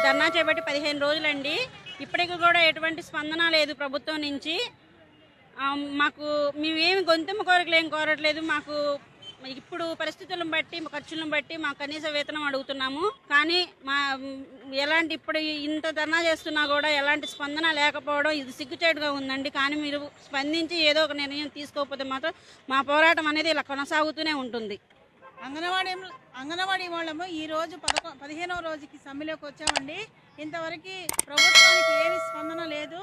ధర్నా చేపట్టి 15 రోజులండి. ఇప్పటికి కూడా ఎటువంటి స్పందన లేదు ప్రభుత్వం నుంచి. మాకు మేమేమి గొంతెమ్మ కోరికలు ఏం కోరట్లేదు. మాకు ఇప్పుడు పరిస్థితులను బట్టి ఖర్చులను బట్టి మాకు కనీస వేతనం అడుగుతున్నాము. కానీ ఎలాంటి ఇప్పుడు ఇంత ధర్నా చేస్తున్నా కూడా ఎలాంటి స్పందన లేకపోవడం ఇది సిగ్గుచేటుగా ఉందండి. కానీ మీరు స్పందించి ఏదో ఒక నిర్ణయం తీసుకోకపోతే మాత్రం మా పోరాటం అనేది ఇలా కొనసాగుతూనే ఉంటుంది. అంగన్వాడీ వాళ్ళము ఈరోజు 15వ రోజుకి సమ్మెలోకి వచ్చామండి. ఇంతవరకు ప్రభుత్వానికి ఏమి స్పందన లేదు.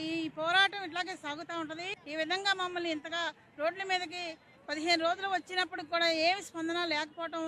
ఈ పోరాటం ఇట్లాగే సాగుతూ ఉంటుంది. ఈ విధంగా మమ్మల్ని ఇంతగా రోడ్ల మీదకి 15 రోజులు వచ్చినప్పుడు కూడా ఏమి స్పందన లేకపోవడం